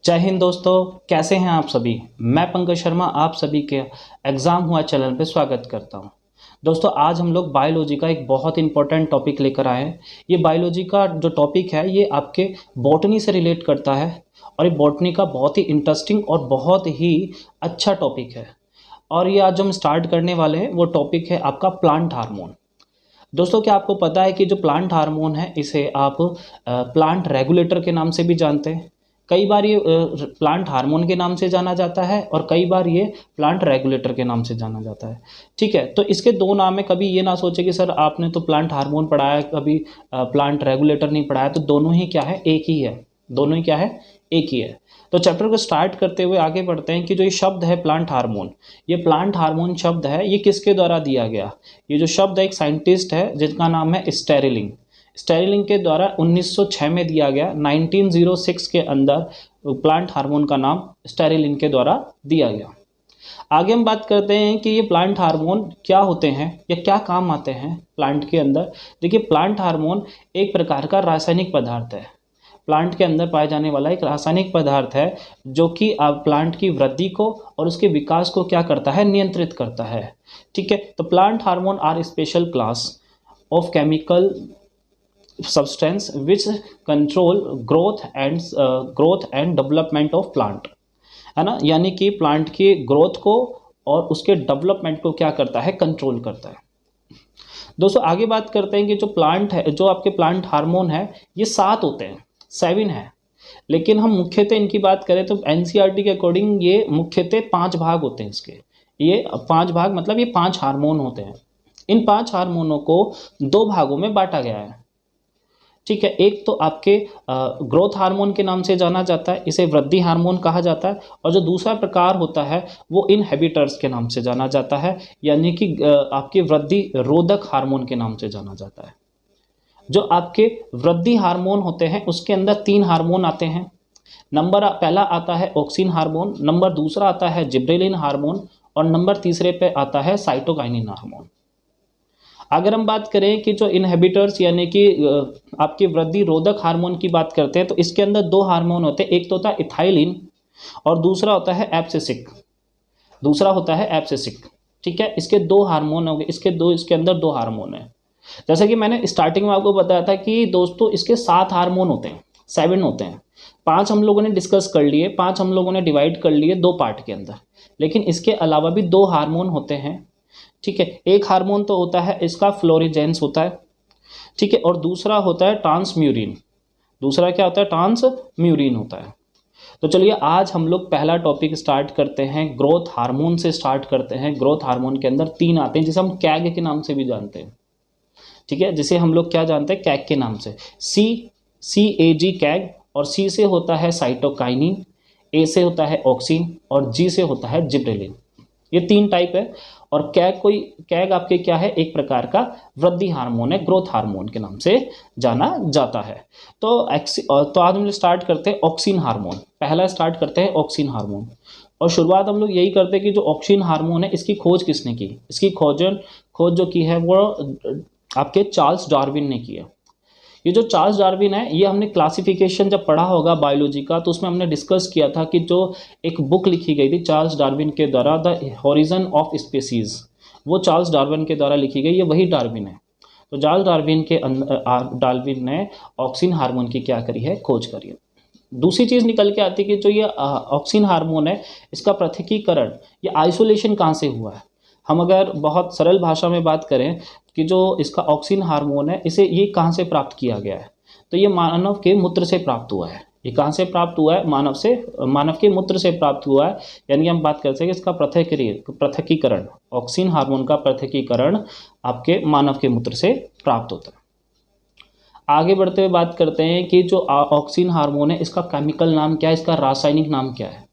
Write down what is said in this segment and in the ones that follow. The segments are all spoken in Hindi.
जय हिंद दोस्तों, कैसे हैं आप सभी। मैं पंकज शर्मा आप सभी के एग्ज़ाम हुआ चैनल पे स्वागत करता हूं। दोस्तों, आज हम लोग बायोलॉजी का एक बहुत इंपॉर्टेंट टॉपिक लेकर आए हैं। ये बायोलॉजी का जो टॉपिक है ये आपके बॉटनी से रिलेट करता है और ये बॉटनी का बहुत ही इंटरेस्टिंग और बहुत ही अच्छा टॉपिक है। और ये आज हम स्टार्ट करने वाले हैं वो टॉपिक है आपका प्लांट हार्मोन। दोस्तों, क्या आपको पता है कि जो प्लांट हार्मोन है इसे आप प्लांट रेगुलेटर के नाम से भी जानते हैं। कई बार ये प्लांट हार्मोन के नाम से जाना जाता है और कई बार ये प्लांट रेगुलेटर के नाम से जाना जाता है। ठीक है, तो इसके दो नाम है। कभी ये ना सोचे कि सर आपने तो प्लांट हार्मोन पढ़ा है, कभी प्लांट रेगुलेटर नहीं पढ़ा है। तो दोनों ही क्या है, एक ही है। दोनों ही क्या है, एक ही है। तो चैप्टर को स्टार्ट करते हुए आगे बढ़ते हैं कि जो ये शब्द है प्लांट हार्मोन, ये प्लांट हार्मोन शब्द है, ये किसके द्वारा दिया गया। ये जो शब्द है एक साइंटिस्ट है जिसका नाम है स्टेरिलिंग। स्टेरिलिंग के द्वारा 1906 में दिया गया। 1906 के अंदर प्लांट हार्मोन का नाम स्टेरिलिंग के द्वारा दिया गया। आगे हम बात करते हैं कि ये प्लांट हार्मोन क्या होते हैं या क्या काम आते हैं प्लांट के अंदर। देखिए, प्लांट हार्मोन एक प्रकार का रासायनिक पदार्थ है। प्लांट के अंदर पाए जाने वाला एक रासायनिक पदार्थ है जो कि प्लांट की वृद्धि को और उसके विकास को क्या करता है, नियंत्रित करता है। ठीक है, तो plant hormone are special class of chemical substance which control growth and development of plant, है ना। यानी कि प्लांट की ग्रोथ को और उसके डेवलपमेंट को क्या करता है, कंट्रोल करता है। दोस्तों, आगे बात करते हैं कि जो प्लांट है, जो आपके प्लांट हार्मोन है, ये 7 होते हैं, 7 है। लेकिन हम मुख्यतः इनकी बात करें तो एनसीईआरटी के अकॉर्डिंग ये मुख्यतः 5 भाग होते हैं इसके। ये 5 भाग मतलब ये 5 हार्मोन होते हैं। इन 5 हार्मोनों को 2 भागों में बांटा गया है। ठीक है, एक तो आपके ग्रोथ हार्मोन के नाम से जाना जाता है, इसे वृद्धि हार्मोन कहा जाता है। और जो दूसरा प्रकार होता है वो इनहिबिटर्स के नाम से जाना जाता है, यानी कि आपके वृद्धि रोधक हार्मोन के नाम से जाना जाता है। जो आपके वृद्धि हार्मोन होते हैं उसके अंदर 3 हार्मोन आते हैं। नंबर पहला आता है ऑक्सिन हार्मोन, नंबर दूसरा आता है जिब्रेलिन हार्मोन और नंबर तीसरे पे आता है साइटोकाइनिन हार्मोन। अगर हम बात करें कि जो इनहिबिटर्स यानी कि आपकी वृद्धि रोधक हार्मोन की बात करते हैं तो इसके अंदर 2 हार्मोन होते हैं। एक तो होता है इथाइलिन और दूसरा होता है एब्सिसिक। ठीक है, इसके 2 हार्मोन हो गए, इसके अंदर 2 हार्मोन है। जैसे कि मैंने स्टार्टिंग में आपको बताया था कि दोस्तों इसके 7 हार्मोन होते हैं, 7 होते हैं। 5 हम लोगों ने डिस्कस कर लिए, 5 हम लोगों ने डिवाइड कर लिए 2 पार्ट के अंदर। लेकिन इसके अलावा भी 2 हार्मोन होते हैं। ठीक है, एक हार्मोन तो होता है इसका फ्लोरिजेंस होता है। ठीक है, और दूसरा होता है ट्रांसम्यूरिन। दूसरा क्या होता है, ट्रांसम्यूरिन होता है। तो चलिए आज हम लोग पहला टॉपिक स्टार्ट करते हैं, ग्रोथ हार्मोन से स्टार्ट करते हैं। ग्रोथ हार्मोन के अंदर 3 आते हैं जिसे हम कैग के नाम से भी जानते हैं। ठीक है, जिसे हम लोग क्या जानते हैं, कैग के नाम से। CAG कैग, और C से होता है साइटोकाइनिन, A से होता है ऑक्सिन और G से होता है जिब्रेलिन। ये 3 टाइप है। और कैग आपके क्या है, एक प्रकार का वृद्धि हार्मोन है, ग्रोथ हार्मोन के नाम से जाना जाता है। तो आज हम लोग स्टार्ट करते हैं ऑक्सिन हार्मोन। पहला स्टार्ट करते हैं ऑक्सिन हार्मोन। और शुरुआत हम लोग यही करते हैं कि जो ऑक्सिन हार्मोन है इसकी खोज किसने की। इसकी खोज जो की है वो आपके चार्ल्स डार्विन ने किया। ये जो चार्ल्स डार्विन है, ये हमने क्लासिफिकेशन जब पढ़ा होगा बायोलॉजी का तो उसमें हमने डिस्कस किया था कि जो एक बुक लिखी गई थी चार्ल्स डार्विन के द्वारा, द हॉरिजन ऑफ स्पीसीज, वो चार्ल्स डार्विन के द्वारा लिखी गई, ये वही डार्विन है। तो चार्ल्स डार्विन ने ऑक्सिन हार्मोन की क्या करी है, खोज करी है। दूसरी चीज़ निकल के आती है कि जो ये ऑक्सिन हार्मोन है इसका पृथक्कीकरण, ये आइसोलेशन कहाँ से हुआ है। हम अगर बहुत सरल भाषा में बात करें कि जो इसका ऑक्सिन हार्मोन है इसे ये कहाँ से प्राप्त किया गया है, तो ये मानव के मूत्र से प्राप्त हुआ है। ये कहाँ से प्राप्त हुआ है, मानव के मूत्र से प्राप्त हुआ है। यानी हम बात करते हैं कि इसका पृथक्कीकरण, ऑक्सिन हार्मोन का पृथक्कीकरण आपके मानव के मूत्र से प्राप्त होता है। आगे बढ़ते हुए बात करते हैं कि जो ऑक्सिन हार्मोन है इसका केमिकल नाम क्या है, इसका रासायनिक नाम क्या है।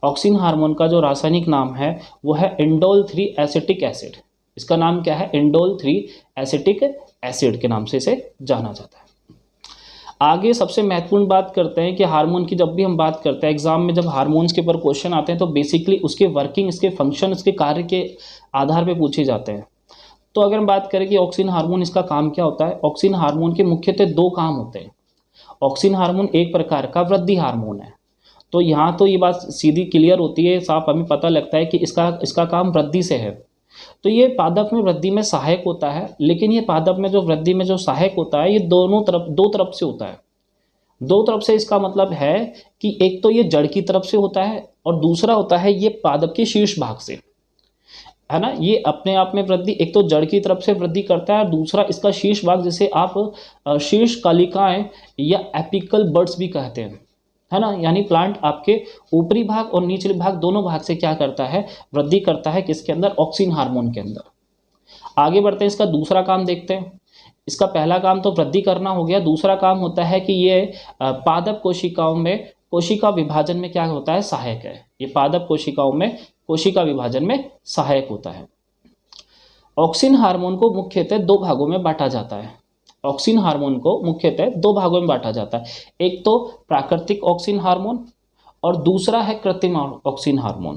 ऑक्सिन हार्मोन का जो रासायनिक नाम है वो है इंडोल 3 एसिटिक एसिड। इसका नाम क्या है, इंडोल 3 एसिटिक एसिड के नाम से इसे जाना जाता है। आगे सबसे महत्वपूर्ण बात करते हैं कि हार्मोन की जब भी हम बात करते हैं, एग्जाम में जब हार्मोन्स के ऊपर क्वेश्चन आते हैं तो बेसिकली उसके वर्किंग, इसके फंक्शन, उसके कार्य के आधार पर पूछे जाते हैं। तो अगर हम बात करें कि ऑक्सिन हार्मोन इसका काम क्या होता है, ऑक्सिन हार्मोन के मुख्यतः 2 काम होते हैं। ऑक्सिन हार्मोन एक प्रकार का वृद्धि हार्मोन है। तो यहाँ तो ये बात सीधी क्लियर होती है, साफ हमें पता लगता है कि इसका काम वृद्धि से है। तो ये पादप में वृद्धि में सहायक होता है, लेकिन ये पादप में जो वृद्धि में जो सहायक होता है ये दो तरफ से होता है। दो तरफ से इसका मतलब है कि एक तो ये जड़ की तरफ से होता है और दूसरा होता है ये पादप के शीर्ष भाग से, है ना। ये अपने आप में वृद्धि एक तो जड़ की तरफ से वृद्धि करता है और दूसरा इसका शीर्ष भाग, जिसे आप शीर्ष कलिकाएं या एपिकल बड्स भी कहते हैं, है ना। यानी प्लांट आपके ऊपरी भाग और निचले भाग दोनों भाग से क्या करता है, वृद्धि करता है, किसके अंदर, ऑक्सिन हार्मोन के अंदर। आगे बढ़ते हैं, इसका दूसरा काम देखते हैं। इसका पहला काम तो वृद्धि करना हो गया, दूसरा काम होता है कि ये पादप कोशिकाओं में कोशिका विभाजन में क्या होता है, सहायक है। ये पादप कोशिकाओं में कोशिका विभाजन में सहायक होता है। ऑक्सिन हार्मोन को मुख्यतः दो भागों में बांटा जाता है। ऑक्सिन हार्मोन को मुख्यतः दो भागों में बांटा जाता है, एक तो प्राकृतिक ऑक्सिन हार्मोन और दूसरा है कृत्रिम ऑक्सिन हार्मोन।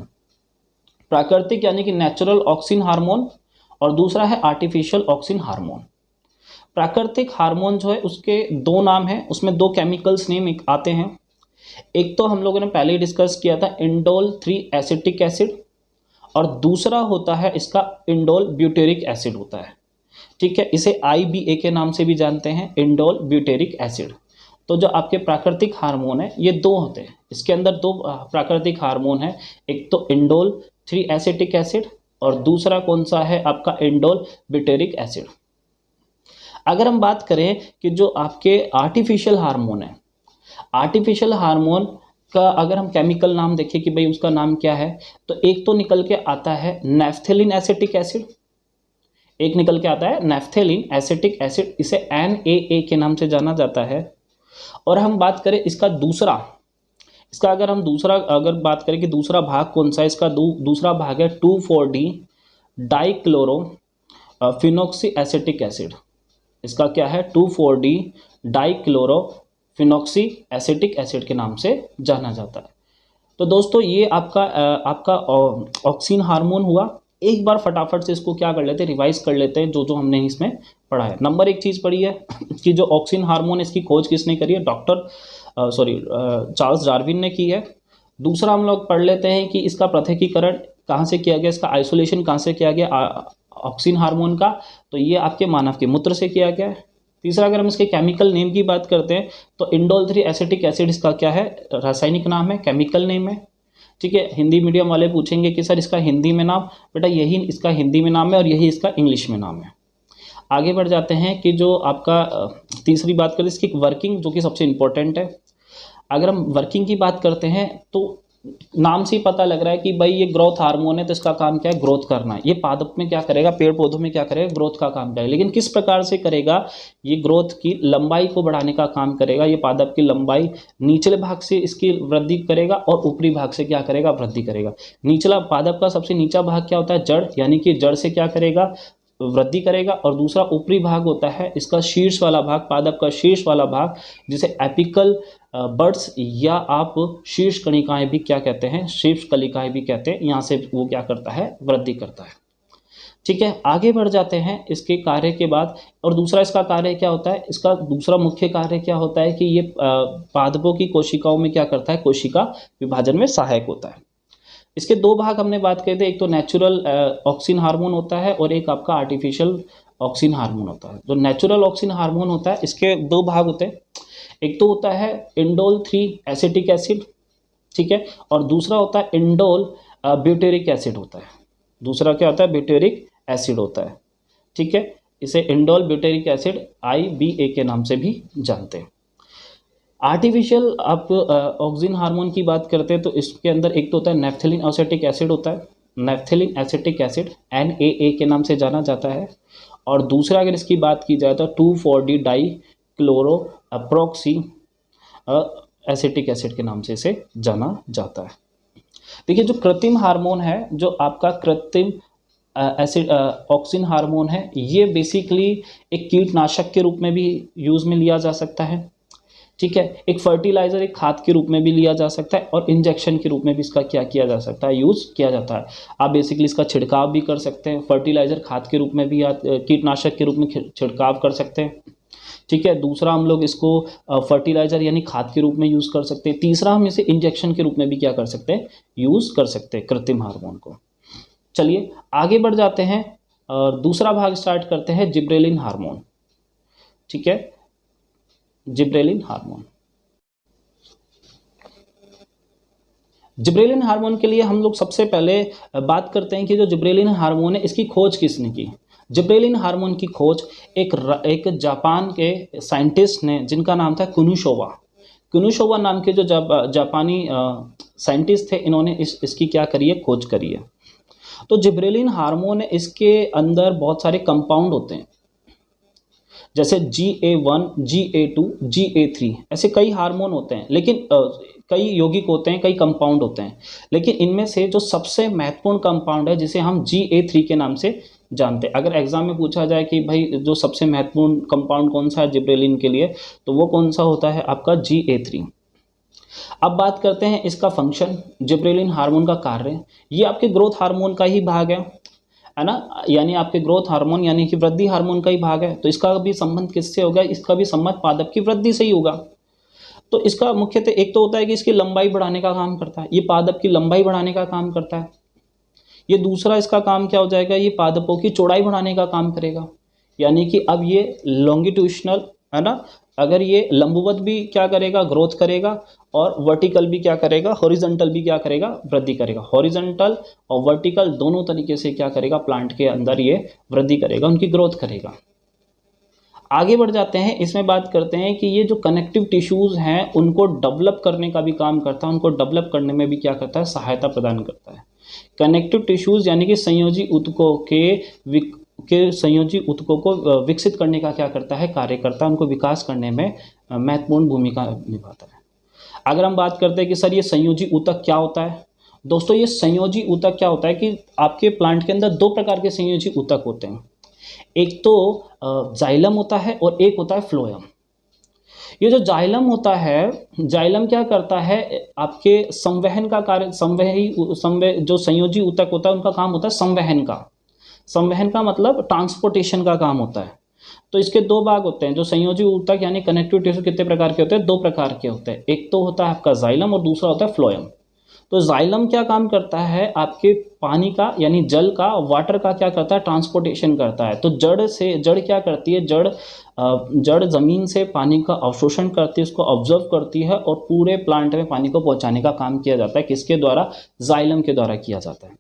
प्राकृतिक यानी कि नेचुरल ऑक्सिन हार्मोन और दूसरा है आर्टिफिशियल ऑक्सिन हार्मोन। प्राकृतिक हार्मोन जो है उसके दो नाम हैं, उसमें दो केमिकल्स नेम आते हैं। एक तो हम लोगों ने पहले ही डिस्कस किया था, इंडोल 3 एसिटिक एसिड, और दूसरा होता है इसका इंडोल ब्यूटेरिक एसिड होता है, ठीक है। इसे IBA के नाम से भी जानते हैं, इंडोल ब्यूटेरिक एसिड। तो जो आपके प्राकृतिक हार्मोन है ये दो होते हैं, इसके अंदर दो प्राकृतिक हार्मोन है, एक तो इंडोल 3 एसिटिक एसिड और दूसरा कौन सा है आपका इंडोल ब्यूटेरिक एसिड। अगर हम बात करें कि जो आपके आर्टिफिशियल हार्मोन है, आर्टिफिशियल हार्मोन का अगर हम केमिकल नाम देखें कि भाई उसका नाम क्या है, तो एक तो निकल के आता है नैफ्थेलिन एसिटिक एसिड, एक निकल के आता है नैफ्थेलिन एसिटिक एसिड, इसे NaA के नाम से जाना जाता है। और हम बात करें इसका अगर बात करें कि दूसरा भाग कौन सा है, इसका दूसरा भाग है 2,4-D dichloro phenoxy acetic acid. इसका क्या है, 2,4-D dichloro phenoxy acetic acid के नाम से जाना जाता है। तो दोस्तों ये आपका ऑक्सिन हार्मोन हुआ। एक बार फटाफट से इसको क्या कर लेते हैं, रिवाइज कर लेते हैं जो हमने इसमें पढ़ा है। नंबर एक चीज़ पढ़ी है कि जो ऑक्सिन हार्मोन इसकी खोज किसने करी है, चार्ल्स डार्विन ने की है। दूसरा हम लोग पढ़ लेते हैं कि इसका पृथक्कीकरण कहाँ से किया गया, इसका आइसोलेशन कहाँ से किया गया ऑक्सिन हार्मोन का, तो ये आपके मानव के मूत्र से किया गया है। तीसरा अगर हम इसके केमिकल नेम की बात करते हैं तो इंडोल 3 एसिटिक एसिड इसका क्या है, रासायनिक नाम है, केमिकल नेम है, ठीक है। हिंदी मीडियम वाले पूछेंगे कि सर इसका हिंदी में नाम, बेटा यही इसका हिंदी में नाम है और यही इसका इंग्लिश में नाम है। आगे बढ़ जाते हैं कि जो आपका तीसरी बात करें इसकी वर्किंग, जो कि सबसे इम्पोर्टेंट है। अगर हम वर्किंग की बात करते हैं तो नाम से ही पता लग रहा है कि भाई ये ग्रोथ हार्मोन है, तो इसका काम क्या है, ग्रोथ करना है। ये पादप में क्या करेगा, पेड़ पौधों में क्या करेगा, ग्रोथ का काम करेगा। लेकिन किस प्रकार से करेगा, ये ग्रोथ की लंबाई को बढ़ाने का काम करेगा। ये पादप की लंबाई निचले भाग से इसकी वृद्धि करेगा और ऊपरी भाग से क्या करेगा, वृद्धि करेगा। निचला पादप का सबसे नीचा भाग क्या होता है, जड़, यानी कि जड़ से क्या करेगा, वृद्धि करेगा। और दूसरा ऊपरी भाग होता है इसका शीर्ष वाला भाग, पादप का शीर्ष वाला भाग, जिसे एपिकल बड्स या आप शीर्ष कणिकाएं भी क्या कहते हैं, शीर्ष कलिकाएं भी कहते हैं। यहाँ से वो क्या करता है, वृद्धि करता है, ठीक है। आगे बढ़ जाते हैं इसके कार्य के बाद। और दूसरा इसका कार्य क्या होता है, इसका दूसरा मुख्य कार्य क्या होता है कि ये पादपों की कोशिकाओं में क्या करता है, कोशिका विभाजन में सहायक होता है। इसके दो भाग हमने बात किए थे, एक तो नेचुरल ऑक्सिन हार्मोन होता है और एक आपका आर्टिफिशियल ऑक्सिन हार्मोन होता है। जो नेचुरल ऑक्सिन हार्मोन होता है इसके दो भाग होते हैं, एक तो होता है इंडोल 3 एसिटिक एसिड, ठीक है, और दूसरा होता है इंडोल ब्यूटेरिक एसिड होता है। दूसरा क्या होता है, ब्यूटेरिक एसिड होता है, ठीक है। इसे इंडोल ब्यूटेरिक एसिड IBA के नाम से भी जानते हैं। आर्टिफिशियल आप ऑक्सिन हार्मोन की बात करते हैं तो इसके अंदर एक तो होता है नैफ्थेलिन एसिटिक एसिड होता है, नैफ्थेलिन एसिटिक एसिड NaA के नाम से जाना जाता है। और दूसरा अगर इसकी बात की जाए तो 2,4-D डाइक्लोरो अप्रोक्सी एसिटिक एसिड के नाम से इसे जाना जाता है। देखिए जो कृत्रिम हार्मोन है, जो आपका कृत्रिम एसिड ऑक्सिन हार्मोन है, ये बेसिकली एक कीटनाशक के रूप में भी यूज़ में लिया जा सकता है, ठीक है। एक फर्टिलाइजर, एक खाद के रूप में भी लिया जा सकता है और इंजेक्शन के रूप में भी इसका क्या किया जा सकता है, यूज़ किया जाता है। आप बेसिकली इसका छिड़काव भी कर सकते हैं, फर्टिलाइजर खाद के रूप में भी या कीटनाशक के रूप में छिड़काव कर सकते हैं। ठीक है। दूसरा हम लोग इसको फर्टिलाइजर यानी खाद के रूप में यूज़ कर सकते हैं। तीसरा हम इसे इंजेक्शन के रूप में भी क्या कर सकते हैं, यूज़ कर सकते हैं कृत्रिम हार्मोन को। चलिए आगे बढ़ जाते हैं और दूसरा भाग स्टार्ट करते हैं, जिब्रेलिन हार्मोन। ठीक है, जिब्रेलिन हार्मोन। जिब्रेलिन हार्मोन के लिए हम लोग सबसे पहले बात करते हैं कि जो जिब्रेलिन हार्मोन है इसकी खोज किसने की। जिब्रेलिन हार्मोन की खोज एक जापान के साइंटिस्ट ने, जिनका नाम था कुनुशोवा नाम के जो जापानी साइंटिस्ट थे, इन्होंने इसकी क्या करी है, खोज करी है। तो जिब्रेलिन हार्मोन है, इसके अंदर बहुत सारे कंपाउंड होते हैं, जैसे GA1, GA2, GA3, ऐसे कई हार्मोन होते हैं, लेकिन कई यौगिक होते हैं, कई कंपाउंड होते हैं, लेकिन इनमें से जो सबसे महत्वपूर्ण कंपाउंड है जिसे हम GA3 के नाम से जानते हैं। अगर एग्जाम में पूछा जाए कि भाई जो सबसे महत्वपूर्ण कंपाउंड कौन सा है जिब्रेलिन के लिए, तो वो कौन सा होता है, आपका GA3। अब बात करते हैं इसका फंक्शन, जिब्रेलिन हार्मोन का कार्य। ये आपके ग्रोथ हार्मोन का ही भाग है ना, यानी आपके ग्रोथ हार्मोन यानी कि वृद्धि हार्मोन का ही भाग है। तो इसका भी संबंध किससे होगा, इसका भी संबंध पादप की वृद्धि से ही होगा। तो इसका मुख्यतः एक तो होता है कि इसकी लंबाई बढ़ाने का काम करता है, ये पादप की लंबाई बढ़ाने का काम करता है। ये दूसरा इसका काम क्या हो जाएगा, ये पादपों की चौड़ाई बढ़ाने का काम करेगा, यानी कि अब ये लॉन्गिट्यूशनल है ना, अगर ये लंबवत भी क्या करेगा, ग्रोथ करेगा, और वर्टिकल भी क्या करेगा, हॉरिजॉन्टल भी क्या करेगा, वृद्धि करेगा। हॉरिजॉन्टल और वर्टिकल दोनों तरीके से क्या करेगा, प्लांट के अंदर ये वृद्धि करेगा, उनकी ग्रोथ करेगा। आगे बढ़ जाते हैं, इसमें बात करते हैं कि ये जो कनेक्टिव टिश्यूज़ हैं उनको डेवलप करने का भी काम करता है, उनको डेवलप करने में भी क्या करता है, सहायता प्रदान करता है। कनेक्टिव टिश्यूज़ यानी कि संयोजी ऊतकों के संयोजी ऊतकों को विकसित करने का क्या करता है, कार्य करता है, उनको विकास करने में महत्वपूर्ण भूमिका निभाता है। अगर हम बात करते हैं कि सर ये संयोजी ऊतक क्या होता है, दोस्तों ये संयोजी ऊतक क्या होता है कि आपके प्लांट के अंदर दो प्रकार के संयोजी ऊतक होते हैं, एक तो जाइलम होता है और एक होता है फ्लोएम। ये जो जाइलम होता है, जाइलम क्या करता है, आपके संवहन का कार्य, जो संयोजी ऊतक होता है उनका काम होता है संवहन का मतलब ट्रांसपोर्टेशन का काम होता है। तो इसके दो भाग होते हैं, जो संयोजी ऊतक यानी कनेक्टिव टिश्यू कितने प्रकार के होते हैं, दो प्रकार के होते हैं, एक तो होता है आपका जाइलम और दूसरा होता है फ्लोएम। तो जाइलम क्या काम करता है, आपके पानी का यानी जल का, वाटर का क्या करता है, ट्रांसपोर्टेशन करता है। तो जड़ क्या करती है, जड़ ज़मीन से पानी का अवशोषण करती है, उसको ऑब्जर्व करती है और पूरे प्लांट में पानी को पहुंचाने का काम किया जाता है। किसके द्वारा, जाइलम के द्वारा किया जाता है।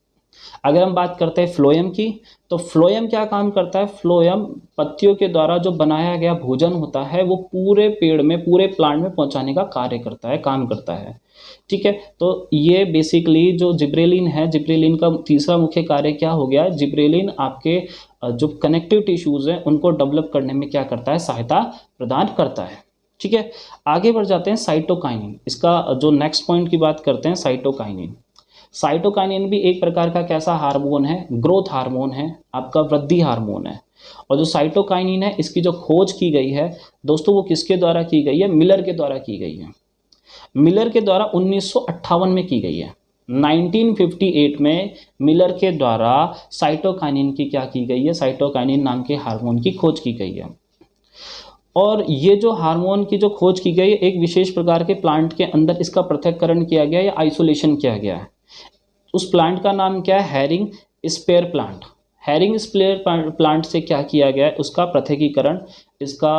अगर हम बात करते हैं फ्लोएम की, तो फ्लोएम क्या काम करता है, फ्लोएम पत्तियों के द्वारा जो बनाया गया भोजन होता है वो पूरे पेड़ में, पूरे प्लांट में पहुंचाने का कार्य करता है, काम करता है। ठीक है, तो ये बेसिकली जो जिब्रेलिन है, जिब्रेलिन का तीसरा मुख्य कार्य क्या हो गया, जिब्रेलिन आपके जो कनेक्टिव टिश्यूज़ हैं उनको डेवलप करने में क्या करता है, सहायता प्रदान करता है। ठीक है, आगे बढ़ जाते हैं साइटोकाइनिन। इसका जो नेक्स्ट पॉइंट की बात करते हैं, साइटोकाइनिन। साइटोकाइनिन भी एक प्रकार का कैसा हार्मोन है, ग्रोथ हार्मोन है, आपका वृद्धि हार्मोन है। और जो साइटोकाइनिन है इसकी जो खोज की गई है दोस्तों, वो किसके द्वारा की गई है, मिलर के द्वारा की गई है। मिलर के द्वारा 1958 में की गई है। 1958 में मिलर के द्वारा साइटोकाइनिन की क्या की गई है, साइटोकाइनिन नाम के हार्मोन की खोज की गई है। और ये जो हार्मोन की जो खोज की गई है, एक विशेष प्रकार के प्लांट के अंदर इसका पृथक्करण किया गया या आइसोलेशन किया गया है। उस प्लांट का नाम क्या है, हैरिंग स्पेयर प्लांट। हैरिंग स्पेयर प्लांट से क्या किया गया है, उसका पृथकीकरण, इसका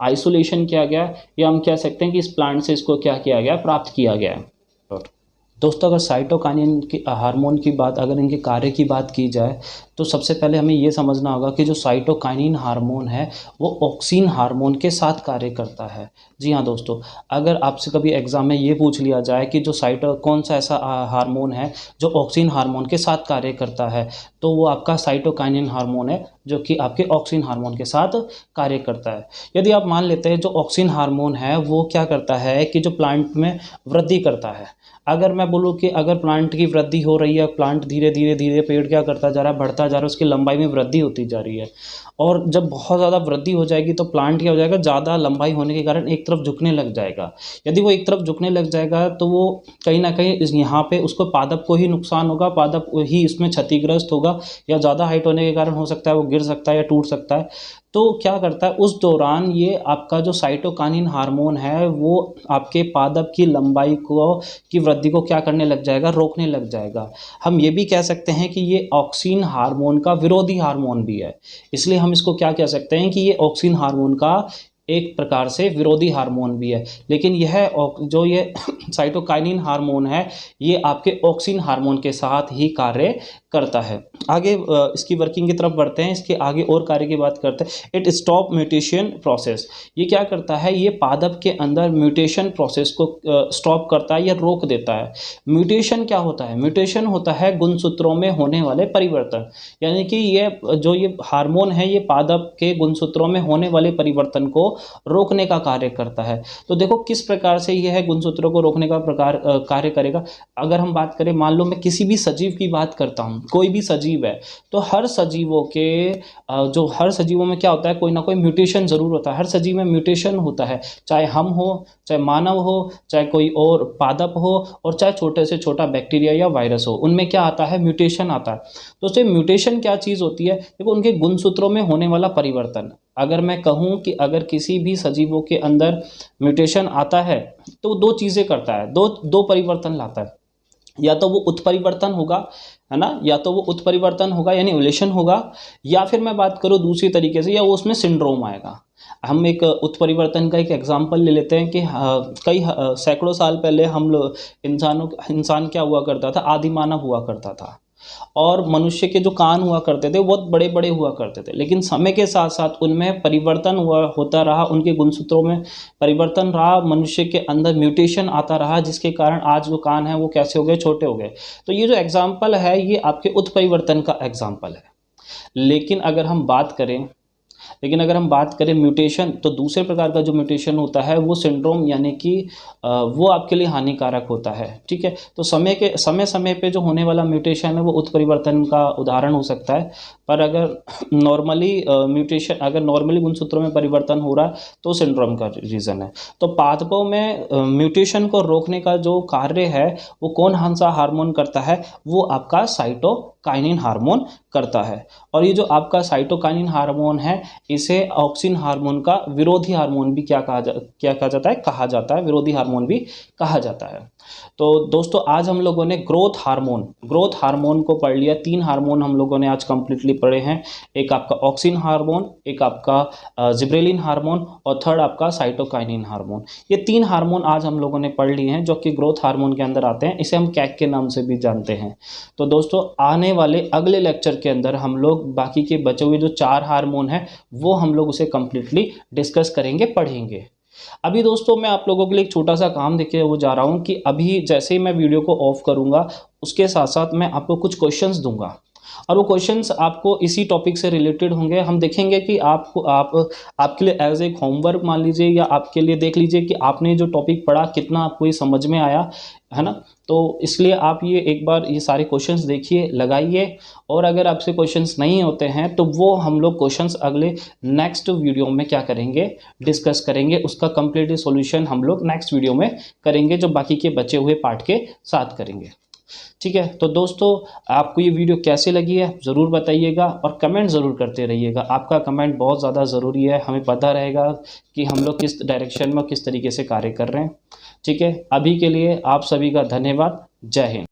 आइसोलेशन किया गया, या हम कह सकते हैं कि इस प्लांट से इसको क्या किया गया, प्राप्त किया गया है। दोस्तों अगर साइटोकाइनिन की हार्मोन की बात, अगर इनके कार्य की बात की जाए तो सबसे पहले हमें ये समझना होगा कि जो साइटोकाइनिन हार्मोन है वो ऑक्सिन हार्मोन के साथ कार्य करता है। जी हाँ दोस्तों, अगर आपसे कभी एग्जाम में ये पूछ लिया जाए कि जो कौन सा ऐसा हार्मोन है जो ऑक्सिन हार्मोन के साथ कार्य करता है, तो वो आपका साइटोकाइनिन हार्मोन है जो कि आपके ऑक्सिन हार्मोन के साथ कार्य करता है। यदि आप मान लेते हैं जो ऑक्सिन हार्मोन है वो क्या करता है कि जो प्लांट में वृद्धि करता है। अगर मैं बोलूँ कि अगर प्लांट की वृद्धि हो रही है, प्लांट धीरे धीरे पेड़ क्या करता जा रहा है, बढ़ता जा रहा है, उसकी लंबाई में वृद्धि होती जा रही है। और जब बहुत ज़्यादा वृद्धि हो जाएगी तो प्लांट क्या हो जाएगा, ज़्यादा लंबाई होने के कारण एक तरफ झुकने लग जाएगा। यदि वो एक तरफ झुकने लग जाएगा तो वो कहीं ना कहीं यहाँ पे उसको पादप को ही नुकसान होगा, पादप ही इसमें क्षतिग्रस्त होगा होगा या ज़्यादा हाइट होने के कारण हो सकता है वो गिर सकता है या टूट सकता है। तो क्या करता है उस दौरान ये आपका जो साइटोकाइनिन हार्मोन है वो आपके पादप की लंबाई को की वृद्धि को क्या करने लग जाएगा, रोकने लग जाएगा। हम ये भी कह सकते हैं कि ये ऑक्सिन हार्मोन का विरोधी हार्मोन भी है, इसलिए हम इसको क्या कह सकते हैं कि ये ऑक्सिन हार्मोन का एक प्रकार से विरोधी हार्मोन भी है। लेकिन यह जो ये साइटोकाइनिन हार्मोन है ये आपके ऑक्सिन हार्मोन के साथ ही कार्य करता है। आगे इसकी वर्किंग की तरफ बढ़ते हैं, इसके आगे और कार्य की बात करते हैं। इट स्टॉप म्यूटेशन प्रोसेस, ये क्या करता है, ये पादप के अंदर म्यूटेशन प्रोसेस को स्टॉप करता है या रोक देता है। म्यूटेशन क्या होता है, म्यूटेशन होता है गुणसूत्रों में होने वाले परिवर्तन, यानी कि ये जो ये हार्मोन है ये पादप के गुणसूत्रों में होने वाले परिवर्तन को रोकने का कार्य करता है। तो देखो किस प्रकार से यह गुणसूत्रों को रोकने का कार्य करेगा। अगर हम बात करें, मान लो मैं किसी भी सजीव की बात करता हूँ, कोई भी सजीव है, तो हर सजीवों के हर सजीवों में क्या होता है, कोई ना कोई म्यूटेशन जरूर होता है। हर सजीव में म्यूटेशन होता है, चाहे हम हो, चाहे मानव हो, चाहे कोई और पादप हो, और चाहे छोटे से छोटा बैक्टीरिया या वायरस हो, उनमें क्या आता है, म्यूटेशन आता है। तो उससे म्यूटेशन क्या चीज़ होती है, देखो उनके गुणसूत्रों में होने वाला परिवर्तन। अगर मैं कहूँ कि अगर किसी भी सजीवों के अंदर म्यूटेशन आता है तो दो चीज़ें करता है, दो परिवर्तन लाता है। या तो वो उत्परिवर्तन होगा, है ना, या तो वो उत्परिवर्तन होगा यानी ओव्यूलेशन होगा, या फिर मैं बात करूँ दूसरी तरीके से, या वो उसमें सिंड्रोम आएगा। हम एक उत्परिवर्तन का एक एग्जांपल ले लेते हैं कि कई सैकड़ों साल पहले हम लोग इंसान क्या हुआ करता था, आदिमानव हुआ करता था, और मनुष्य के जो कान हुआ करते थे वो बहुत बड़े बड़े हुआ करते थे। लेकिन समय के साथ साथ उनमें परिवर्तन होता रहा, उनके गुणसूत्रों में परिवर्तन रहा, मनुष्य के अंदर म्यूटेशन आता रहा, जिसके कारण आज जो कान है वो कैसे हो गए, छोटे हो गए। तो ये जो एग्जाम्पल है ये आपके उत्परिवर्तन का एग्जाम्पल है। लेकिन अगर हम बात करें म्यूटेशन, तो दूसरे प्रकार का जो म्यूटेशन होता है वो सिंड्रोम, यानी कि वो आपके लिए हानिकारक होता है। ठीक है, तो समय पे जो होने वाला म्यूटेशन है वो उत्परिवर्तन का उदाहरण हो सकता है। पर अगर नॉर्मली गुणसूत्रों में परिवर्तन हो रहा है तो सिंड्रोम का रीज़न है। तो पादपों में म्यूटेशन को रोकने का जो कार्य है वो कौन सा हार्मोन करता है, वो आपका साइटोकाइनिन हार्मोन करता है। और ये जो आपका साइटोकाइनिन हार्मोन है इसे ऑक्सिन हार्मोन का विरोधी हार्मोन भी क्या कहा जाता है, विरोधी हार्मोन भी कहा जाता है। तो दोस्तों आज हम लोगों ने ग्रोथ हार्मोन को पढ़ लिया। 3 हार्मोन हम लोगों ने आज कंप्लीटली पढ़े हैं, एक आपका ऑक्सिन हार्मोन, एक आपका जिब्रेलिन हार्मोन, और थर्ड आपका साइटोकाइनिन हार्मोन। ये 3 हार्मोन आज हम लोगों ने पढ़ लिए हैं जो कि ग्रोथ हार्मोन के अंदर आते हैं, इसे हम कैक के नाम से भी जानते हैं। तो दोस्तों आने वाले अगले लेक्चर के अंदर हम लोग बाकी के बचे हुए जो 4 हार्मोन हैं वो हम लोग उसे कंप्लीटली डिस्कस करेंगे, पढ़ेंगे। अभी दोस्तों मैं आप लोगों के लिए एक छोटा सा काम देके वो जा रहा हूँ कि अभी जैसे ही मैं वीडियो को ऑफ करूँगा उसके साथ साथ मैं आपको कुछ क्वेश्चंस दूंगा, और वो क्वेश्चंस आपको इसी टॉपिक से रिलेटेड होंगे। हम देखेंगे कि आपके लिए एज एक होमवर्क मान लीजिए, या आपके लिए देख लीजिए कि आपने जो टॉपिक पढ़ा कितना आपको ये समझ में आया, है ना। तो इसलिए आप ये एक बार ये सारे क्वेश्चंस देखिए, लगाइए, और अगर आपसे क्वेश्चंस नहीं होते हैं तो वो हम लोग क्वेश्चंस अगले नेक्स्ट वीडियो में क्या करेंगे, डिस्कस करेंगे। उसका कंप्लीट सॉल्यूशन हम लोग नेक्स्ट वीडियो में करेंगे, जो बाकी के बचे हुए पार्ट के साथ करेंगे। ठीक है, तो दोस्तों आपको ये वीडियो कैसे लगी है ज़रूर बताइएगा, और कमेंट ज़रूर करते रहिएगा। आपका कमेंट बहुत ज़्यादा ज़रूरी है, हमें पता रहेगा कि हम लोग किस डायरेक्शन में किस तरीके से कार्य कर रहे हैं। ठीक है, अभी के लिए आप सभी का धन्यवाद। जय हिंद।